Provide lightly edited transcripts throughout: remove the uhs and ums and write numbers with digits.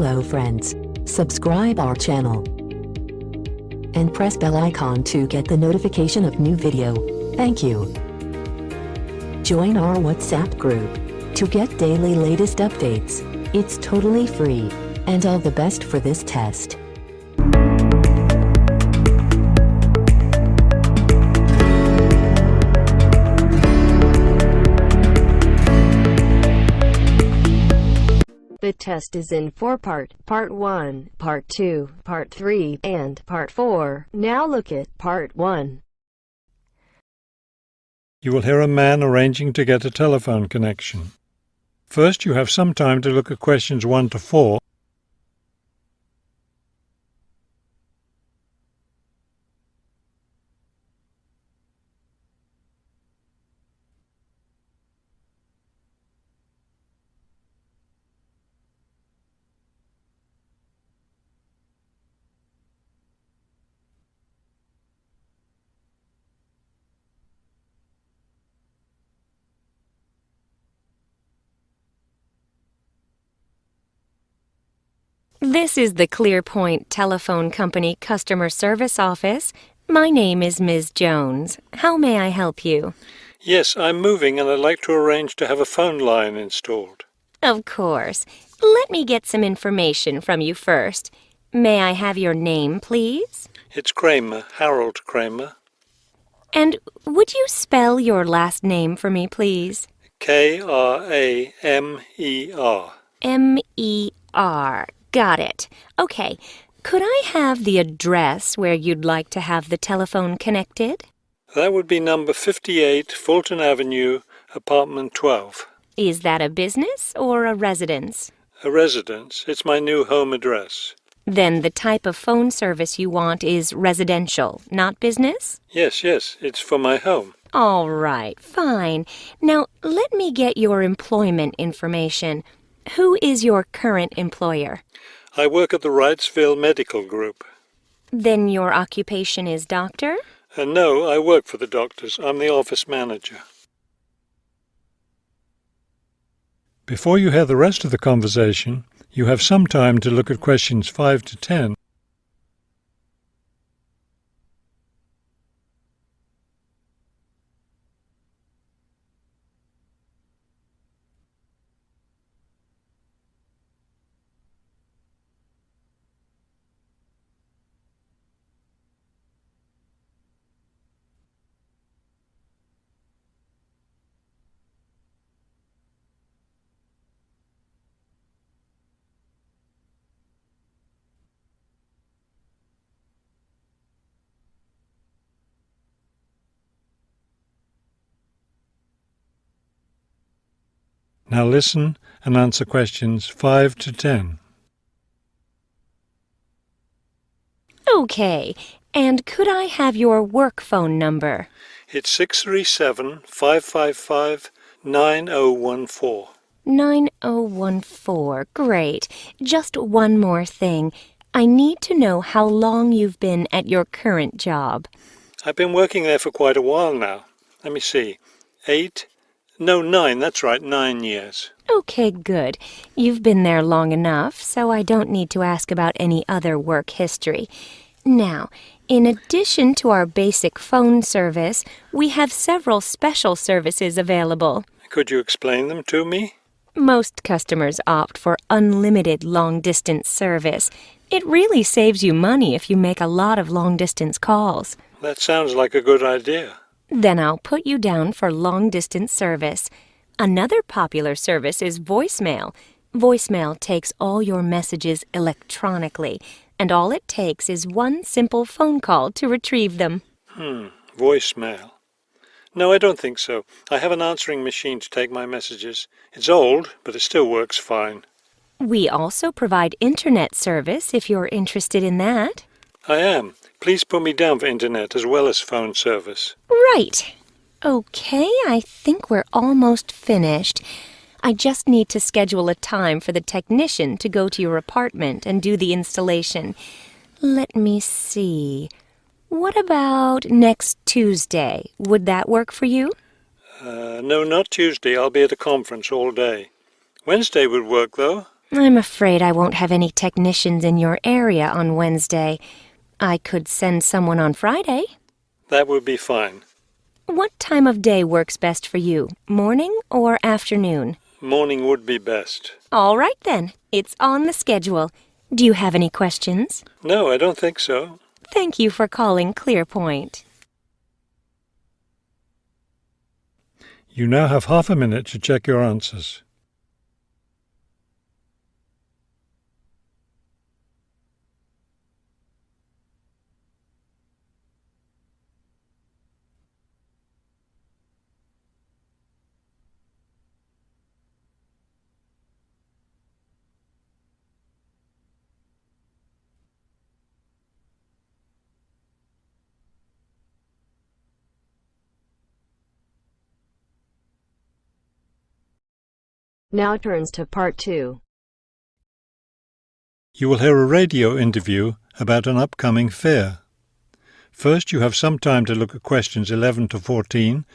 Hello friends, subscribe our channel and press bell icon to get the notification of new video. Thank you. Join our WhatsApp group to get daily latest updates. It's totally free, and all the best for this test. The test is in 4-part, Part 1, Part 2, Part 3, and Part 4. Now look at Part 1. You will hear a man arranging to get a telephone connection. First, you have some time to look at questions 1 to 4. This is the ClearPoint Telephone Company Customer Service Office. My name is Ms. Jones. How may I help you? Yes, I'm moving and I'd like to arrange to have a phone line installed. Of course. Let me get some information from you first. May I have your name, please? It's Kramer, Harold Kramer. And would you spell your last name for me, please? Kramer. M-E-R. Got it. Okay. Could I have the address where you'd like to have the telephone connected? That would be number 58, Fulton Avenue, apartment 12. Is that a business or a residence? A residence. It's my new home address. Then the type of phone service you want is residential, not business? Yes, it's for my home. All right, fine. Now, let me get your employment information. Who is your current employer? I work at the Wrightsville Medical Group. Then your occupation is doctor? No, I work for the doctors. I'm the office manager. Before you hear the rest of the conversation, you have some time to look at questions 5 to 10. Now listen and answer questions 5 to 10. Okay. And could I have your work phone number? It's 637-555-9014. 9014. Great. Just one more thing. I need to know how long you've been at your current job. I've been working there for quite a while now. Let me see. 9, that's right, 9 years. Okay, good. You've been there long enough, so I don't need to ask about any other work history. Now, in addition to our basic phone service, we have several special services available. Could you explain them to me? Most customers opt for unlimited long-distance service. It really saves you money if you make a lot of long-distance calls. That sounds like a good idea. Then I'll put you down for long-distance service. Another popular service is voicemail. Voicemail takes all your messages electronically, and all it takes is one simple phone call to retrieve them. Voicemail. No, I don't think so. I have an answering machine to take my messages. It's old, but it still works fine. We also provide internet service if you're interested in that. I am. Please put me down for internet as well as phone service. Right. Okay, I think we're almost finished. I just need to schedule a time for the technician to go to your apartment and do the installation. Let me see. What about next Tuesday? Would that work for you? No, not Tuesday. I'll be at a conference all day. Wednesday would work, though. I'm afraid I won't have any technicians in your area on Wednesday. I could send someone on Friday. That would be fine. What time of day works best for you, morning or afternoon? Morning would be best. All right then, it's on the schedule. Do you have any questions? No, I don't think so. Thank you for calling Clearpoint. You now have half a minute to check your answers. Now turns to part 2. You will hear a radio interview about an upcoming fair. First, you have some time to look at questions 11 to 14.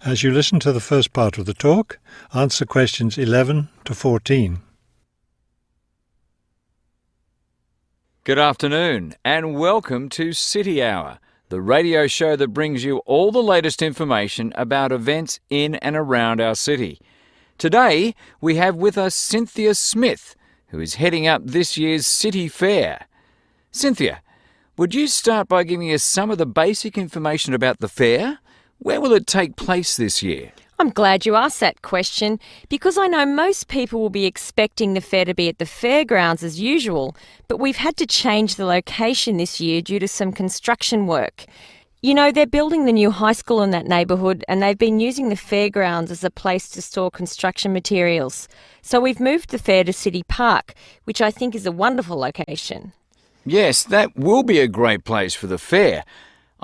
As you listen to the first part of the talk, answer questions 11 to 14. Good afternoon and welcome to City Hour, the radio show that brings you all the latest information about events in and around our city. Today we have with us Cynthia Smith, who is heading up this year's City Fair. Cynthia, would you start by giving us some of the basic information about the fair? Where will it take place this year? I'm glad you asked that question because I know most people will be expecting the fair to be at the fairgrounds as usual, but we've had to change the location this year due to some construction work. You know, they're building the new high school in that neighbourhood and they've been using the fairgrounds as a place to store construction materials. So we've moved the fair to City Park, which I think is a wonderful location. Yes, that will be a great place for the fair.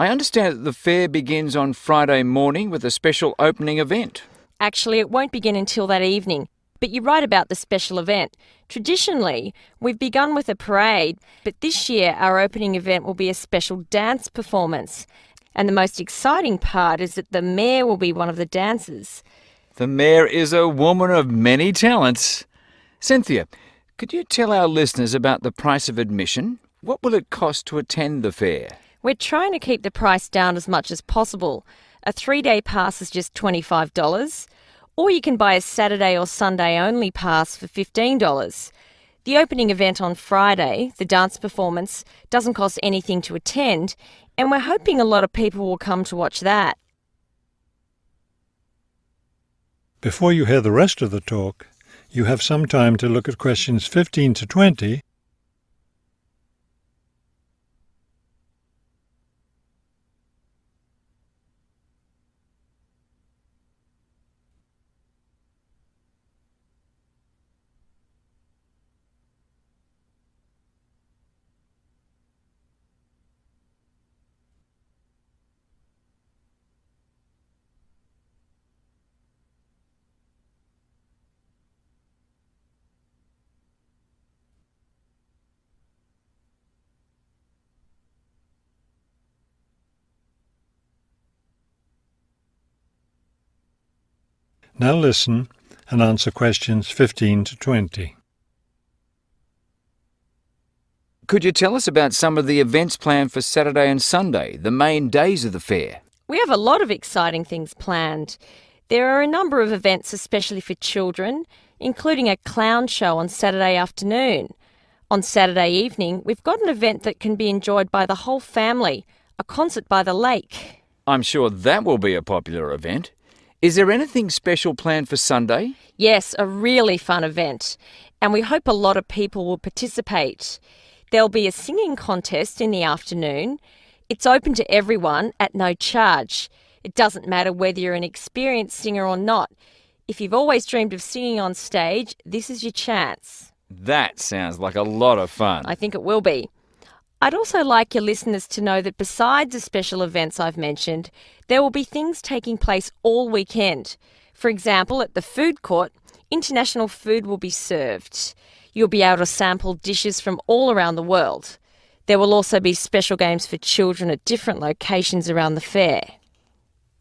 I understand that the fair begins on Friday morning with a special opening event. Actually, it won't begin until that evening, but you're right about the special event. Traditionally, we've begun with a parade, but this year our opening event will be a special dance performance. And the most exciting part is that the mayor will be one of the dancers. The mayor is a woman of many talents. Cynthia, could you tell our listeners about the price of admission? What will it cost to attend the fair? We're trying to keep the price down as much as possible. A 3-day pass is just $25, or you can buy a Saturday or Sunday only pass for $15. The opening event on Friday, the dance performance, doesn't cost anything to attend, and we're hoping a lot of people will come to watch that. Before you hear the rest of the talk, you have some time to look at questions 15 to 20. Now listen and answer questions 15 to 20. Could you tell us about some of the events planned for Saturday and Sunday, the main days of the fair? We have a lot of exciting things planned. There are a number of events especially for children, including a clown show on Saturday afternoon. On Saturday evening, we've got an event that can be enjoyed by the whole family, a concert by the lake. I'm sure that will be a popular event. Is there anything special planned for Sunday? Yes, a really fun event, and we hope a lot of people will participate. There'll be a singing contest in the afternoon. It's open to everyone at no charge. It doesn't matter whether you're an experienced singer or not. If you've always dreamed of singing on stage, this is your chance. That sounds like a lot of fun. I think it will be. I'd also like your listeners to know that besides the special events I've mentioned, there will be things taking place all weekend. For example, at the food court, international food will be served. You'll be able to sample dishes from all around the world. There will also be special games for children at different locations around the fair.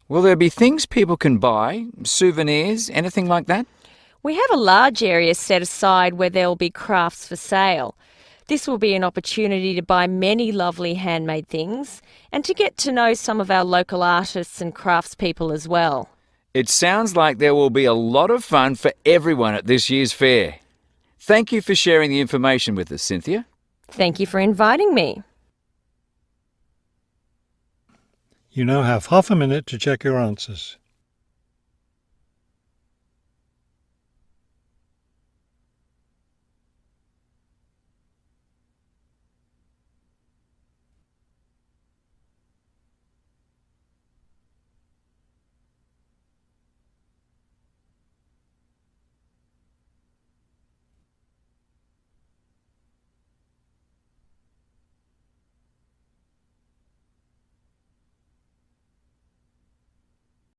Will there be things people can buy, souvenirs, anything like that? We have a large area set aside where there will be crafts for sale. This will be an opportunity to buy many lovely handmade things and to get to know some of our local artists and craftspeople as well. It sounds like there will be a lot of fun for everyone at this year's fair. Thank you for sharing the information with us, Cynthia. Thank you for inviting me. You now have half a minute to check your answers.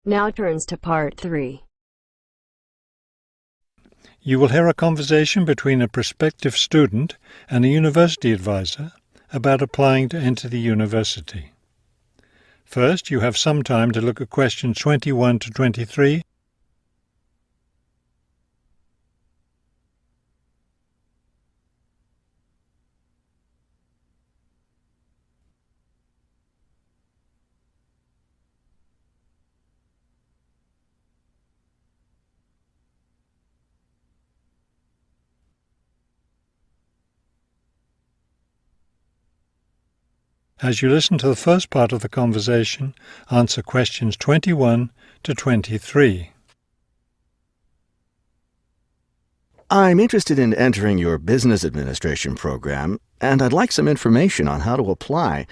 Now turns to part 3. You will hear a conversation between a prospective student and a university advisor about applying to enter the university. First, you have some time to look at questions 21 to 23. As you listen to the first part of the conversation, answer questions 21 to 23. I'm interested in entering your business administration program, and I'd like some information on how to apply.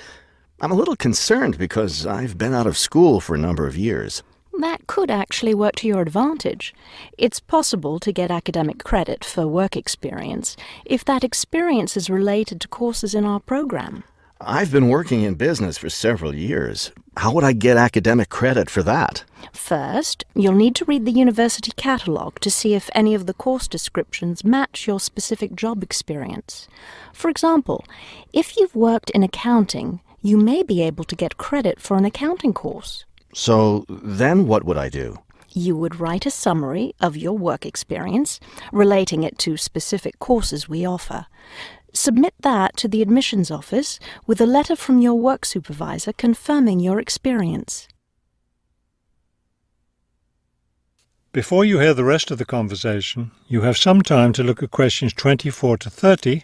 I'm a little concerned because I've been out of school for a number of years. That could actually work to your advantage. It's possible to get academic credit for work experience if that experience is related to courses in our program. I've been working in business for several years. How would I get academic credit for that? First, you'll need to read the university catalogue to see if any of the course descriptions match your specific job experience. For example, if you've worked in accounting, you may be able to get credit for an accounting course. So then what would I do? You would write a summary of your work experience, relating it to specific courses we offer. Submit that to the admissions office with a letter from your work supervisor confirming your experience. Before you hear the rest of the conversation, you have some time to look at questions 24 to 30.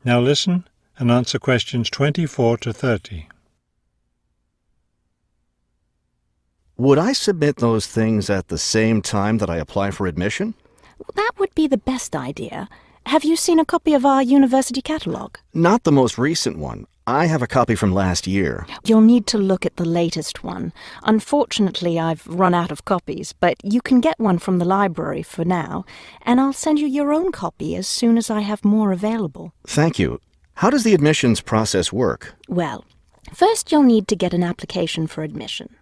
Now listen and answer questions 24 to 30. Would I submit those things at the same time that I apply for admission? That would be the best idea. Have you seen a copy of our university catalogue? Not the most recent one. I have a copy from last year. You'll need to look at the latest one. Unfortunately, I've run out of copies, but you can get one from the library for now, and I'll send you your own copy as soon as I have more available. Thank you. How does the admissions process work? Well, first you'll need to get an application for admission.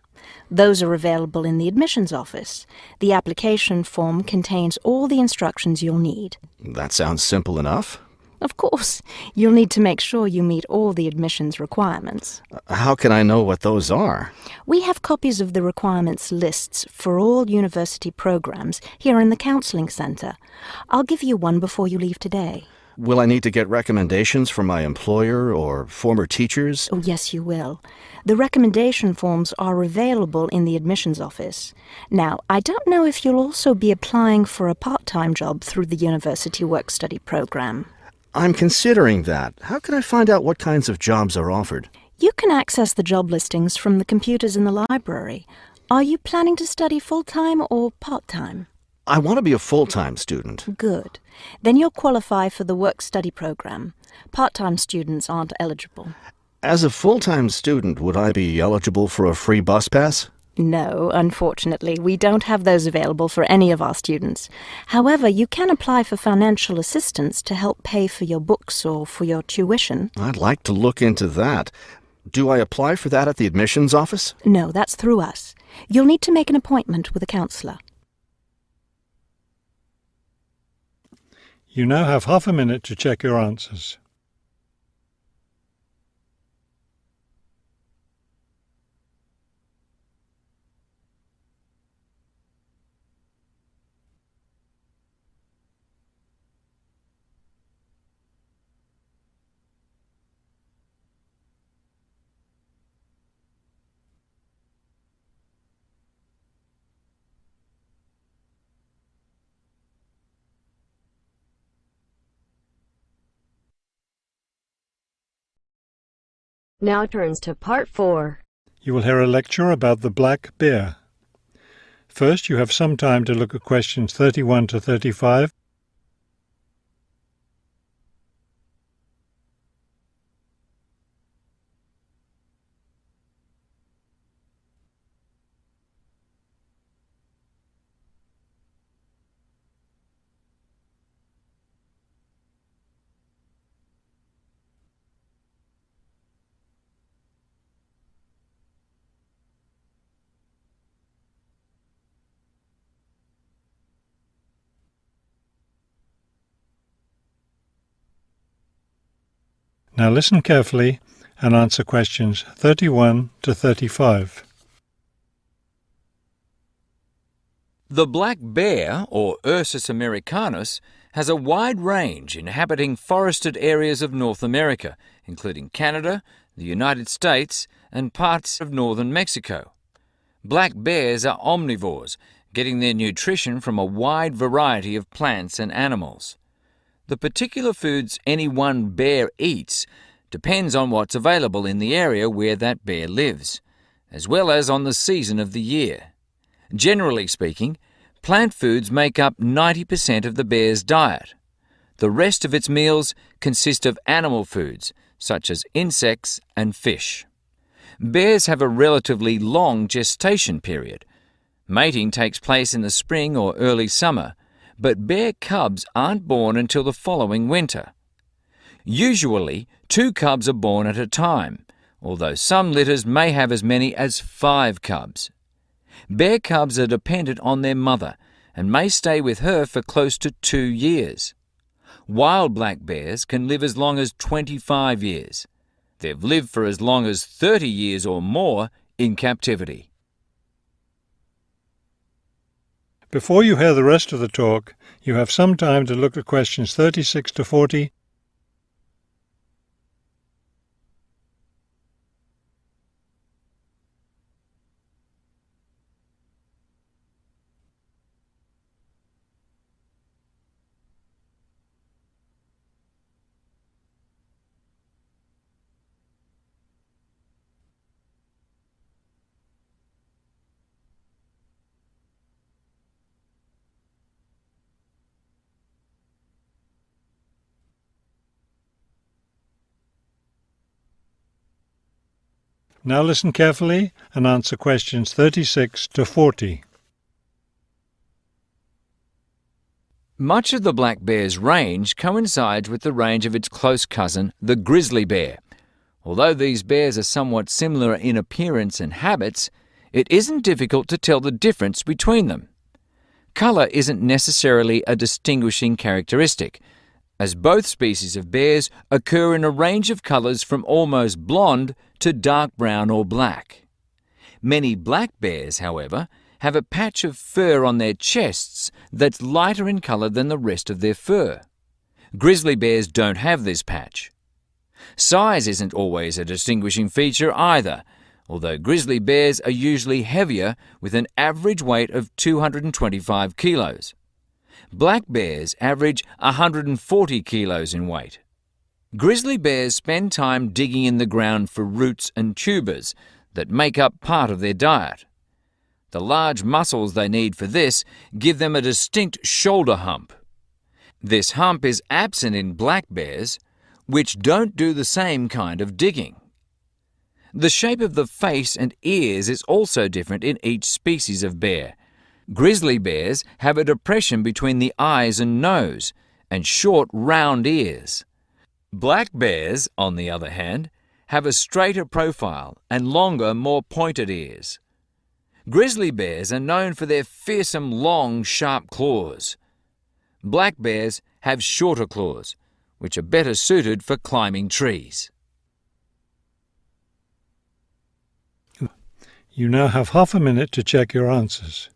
Those are available in the admissions office. The application form contains all the instructions you'll need. That sounds simple enough. Of course, you'll need to make sure you meet all the admissions requirements. How can I know what those are? We have copies of the requirements lists for all university programs here in the counselling centre. I'll give you one before you leave today. Will I need to get recommendations from my employer or former teachers? Oh, yes, you will. The recommendation forms are available in the admissions office. Now, I don't know if you'll also be applying for a part-time job through the university work-study program. I'm considering that. How can I find out what kinds of jobs are offered? You can access the job listings from the computers in the library. Are you planning to study full-time or part-time? I want to be a full-time student. Good. Then you'll qualify for the work-study program. Part-time students aren't eligible. As a full-time student, would I be eligible for a free bus pass? No, unfortunately, we don't have those available for any of our students. However, you can apply for financial assistance to help pay for your books or for your tuition. I'd like to look into that. Do I apply for that at the admissions office? No, that's through us. You'll need to make an appointment with a counselor. You now have half a minute to check your answers. Now turns to Part 4. You will hear a lecture about the black bear. First, you have some time to look at questions 31 to 35. Now listen carefully and answer questions 31 to 35. The black bear, or Ursus americanus, has a wide range inhabiting forested areas of North America, including Canada, the United States, and parts of northern Mexico. Black bears are omnivores, getting their nutrition from a wide variety of plants and animals. The particular foods any one bear eats depends on what's available in the area where that bear lives, as well as on the season of the year. Generally speaking, plant foods make up 90% of the bear's diet. The rest of its meals consist of animal foods, such as insects and fish. Bears have a relatively long gestation period. Mating takes place in the spring or early summer, but bear cubs aren't born until the following winter. Usually, 2 cubs are born at a time, although some litters may have as many as 5 cubs. Bear cubs are dependent on their mother and may stay with her for close to 2 years. Wild black bears can live as long as 25 years. They've lived for as long as 30 years or more in captivity. Before you hear the rest of the talk, you have some time to look at questions 36 to 40. Now listen carefully and answer questions 36 to 40. Much of the black bear's range coincides with the range of its close cousin, the grizzly bear. Although these bears are somewhat similar in appearance and habits, it isn't difficult to tell the difference between them. Colour isn't necessarily a distinguishing characteristic, as both species of bears occur in a range of colours from almost blonde to dark brown or black. Many black bears, however, have a patch of fur on their chests that's lighter in colour than the rest of their fur. Grizzly bears don't have this patch. Size isn't always a distinguishing feature either, although grizzly bears are usually heavier with an average weight of 225 kilos. Black bears average 140 kilos in weight. Grizzly bears spend time digging in the ground for roots and tubers that make up part of their diet. The large muscles they need for this give them a distinct shoulder hump. This hump is absent in black bears, which don't do the same kind of digging. The shape of the face and ears is also different in each species of bear. Grizzly bears have a depression between the eyes and nose, and short, round ears. Black bears, on the other hand, have a straighter profile and longer, more pointed ears. Grizzly bears are known for their fearsome, long, sharp claws. Black bears have shorter claws, which are better suited for climbing trees. You now have half a minute to check your answers.